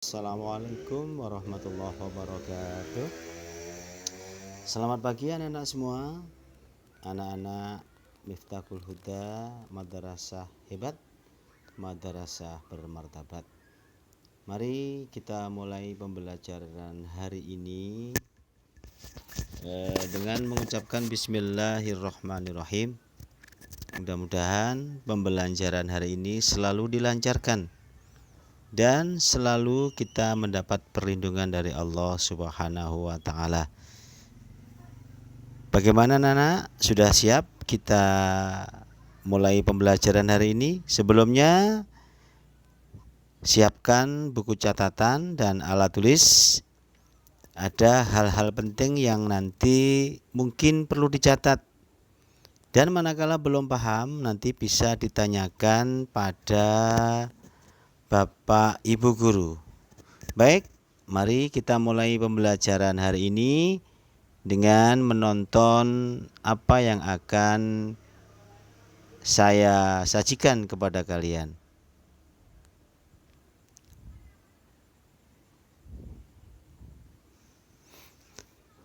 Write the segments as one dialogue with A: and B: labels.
A: Assalamualaikum warahmatullahi wabarakatuh. Selamat pagi anak-anak semua. Anak-anak Miftahul Huda, madrasah hebat, madrasah bermartabat. Mari kita mulai pembelajaran hari ini dengan mengucapkan Bismillahirrahmanirrahim. Mudah-mudahan pembelajaran hari ini selalu dilancarkan dan selalu kita mendapat perlindungan dari Allah Subhanahu wa taala. Bagaimana Nana? Sudah siap kita mulai pembelajaran hari ini? Sebelumnya siapkan buku catatan dan alat tulis. Ada hal-hal penting yang nanti mungkin perlu dicatat. Dan manakala belum paham nanti bisa ditanyakan pada Bapak Ibu Guru. Baik, mari kita mulai pembelajaran hari ini dengan menonton apa yang akan saya sajikan kepada kalian.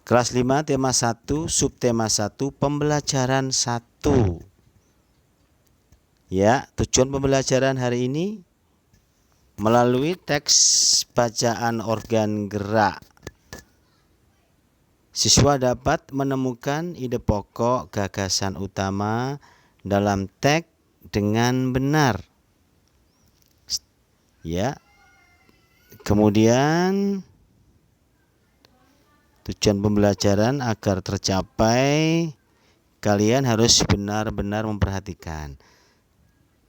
A: Kelas 5 tema 1, subtema 1, pembelajaran 1. Ya, tujuan pembelajaran hari ini melalui teks bacaan organ gerak. Siswa dapat menemukan ide pokok gagasan utama dalam teks dengan benar. Ya. Kemudian tujuan pembelajaran agar tercapai kalian harus benar-benar memperhatikan.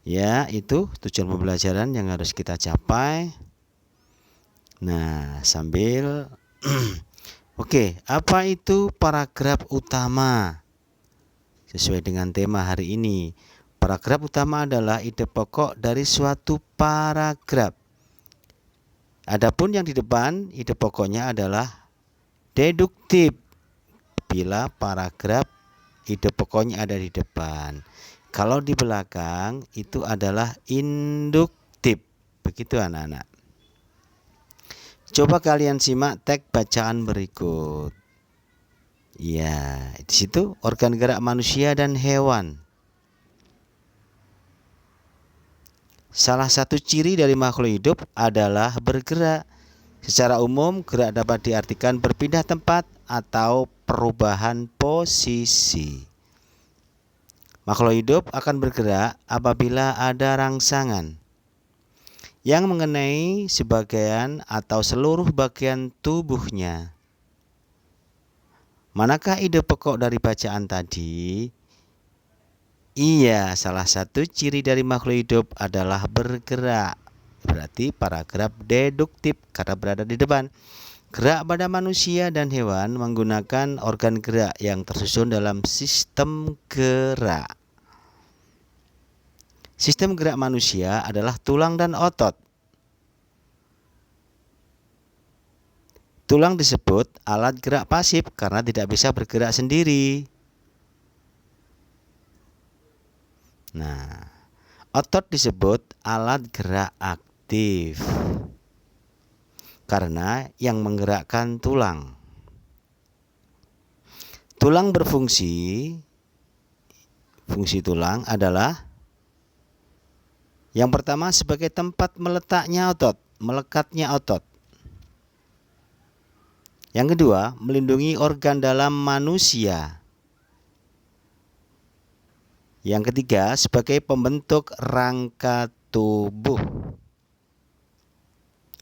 A: Ya, itu tujuan pembelajaran yang harus kita capai. Nah, sambil Oke, apa itu paragraf utama? Sesuai dengan tema hari ini, paragraf utama adalah ide pokok dari suatu paragraf. Adapun yang di depan, ide pokoknya adalah deduktif. Bila paragraf ide pokoknya ada di depan. Kalau di belakang itu adalah induktif. Begitu anak-anak. Coba kalian simak teks bacaan berikut. Ya, di situ organ gerak manusia dan hewan. Salah satu ciri dari makhluk hidup adalah bergerak. Secara umum, gerak dapat diartikan berpindah tempat atau perubahan posisi. Makhluk hidup akan bergerak apabila ada rangsangan yang mengenai sebagian atau seluruh bagian tubuhnya. Manakah ide pokok dari bacaan tadi? Iya, salah satu ciri dari makhluk hidup adalah bergerak. Berarti paragraf deduktif karena berada di depan. Gerak pada manusia dan hewan menggunakan organ gerak yang tersusun dalam sistem gerak. Sistem gerak manusia adalah tulang dan otot. Tulang disebut alat gerak pasif karena tidak bisa bergerak sendiri. Nah, otot disebut alat gerak aktif karena yang menggerakkan tulang. Tulang berfungsi. Fungsi tulang adalah yang pertama sebagai tempat melekatnya otot. Yang kedua, melindungi organ dalam manusia. Yang ketiga, sebagai pembentuk rangka tubuh.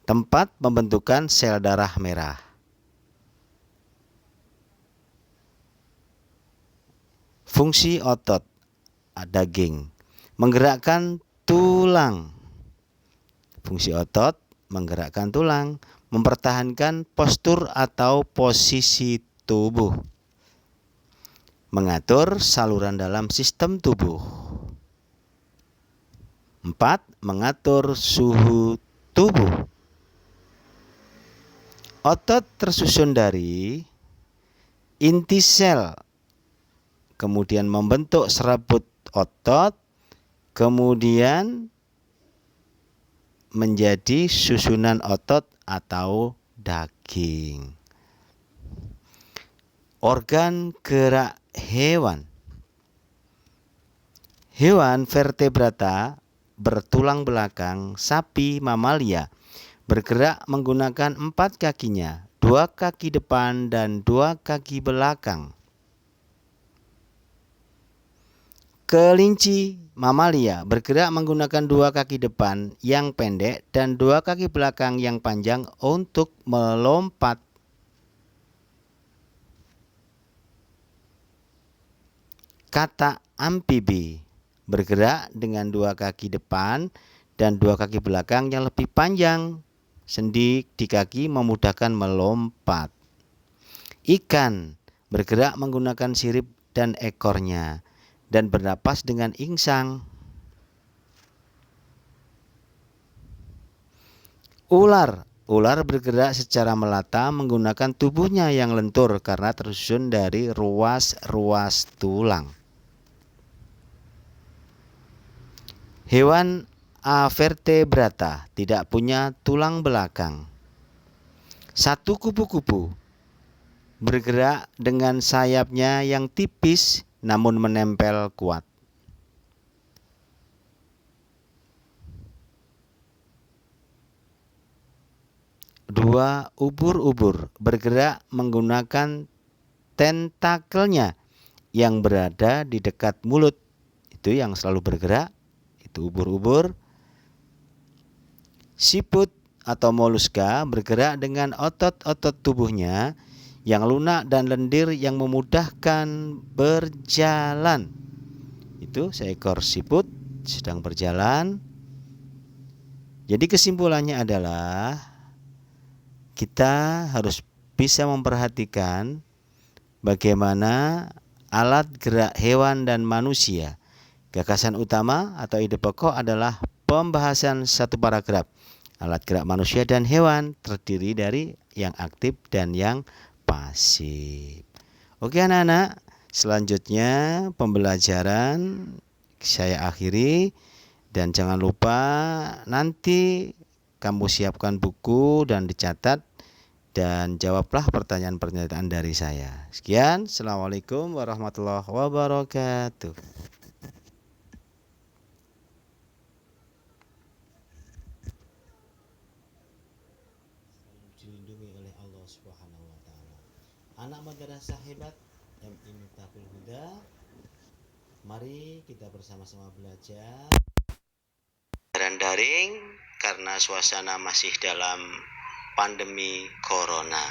A: Tempat pembentukan sel darah merah. Fungsi otot daging menggerakkan tulang. Fungsi otot menggerakkan tulang, mempertahankan postur atau posisi tubuh, mengatur saluran dalam sistem tubuh. 4. Mengatur suhu tubuh. Otot tersusun dari inti sel, kemudian membentuk serabut otot, kemudian menjadi susunan otot atau daging. Organ gerak hewan. Hewan vertebrata bertulang belakang, sapi mamalia, bergerak menggunakan 4 kakinya, 2 kaki depan dan 2 kaki belakang. Kelinci mamalia bergerak menggunakan 2 kaki depan yang pendek dan 2 kaki belakang yang panjang untuk melompat. Katak amfibi bergerak dengan 2 kaki depan dan 2 kaki belakang yang lebih panjang. Sendi di kaki memudahkan melompat. Ikan bergerak menggunakan sirip dan ekornya dan bernapas dengan insang. Ular bergerak secara melata menggunakan tubuhnya yang lentur karena tersusun dari ruas-ruas tulang. Hewan avertebrata tidak punya tulang belakang. Satu kupu-kupu bergerak dengan sayapnya yang tipis namun menempel kuat. Dua ubur-ubur bergerak menggunakan tentakelnya yang berada di dekat mulut. Itu yang selalu bergerak. Itu ubur-ubur. Siput atau moluska bergerak dengan otot-otot tubuhnya yang lunak dan lendir yang memudahkan berjalan. Itu seekor siput sedang berjalan. Jadi kesimpulannya adalah kita harus bisa memperhatikan bagaimana alat gerak hewan dan manusia. Gagasan utama atau ide pokok adalah pembahasan satu paragraf. Alat gerak manusia dan hewan terdiri dari yang aktif dan yang pasif. Oke anak-anak, selanjutnya pembelajaran saya akhiri. Dan jangan lupa nanti kamu siapkan buku dan dicatat dan jawablah pertanyaan-pertanyaan dari saya. Sekian, Assalamualaikum warahmatullahi wabarakatuh. Dilindungi oleh Allah Subhanahu wa taala. Anak madrasah hebat MI Miftahul Huda. Mari kita bersama-sama belajar daring karena suasana masih dalam pandemi corona.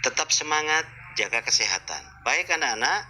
A: Tetap semangat, jaga kesehatan. Baik anak-anak,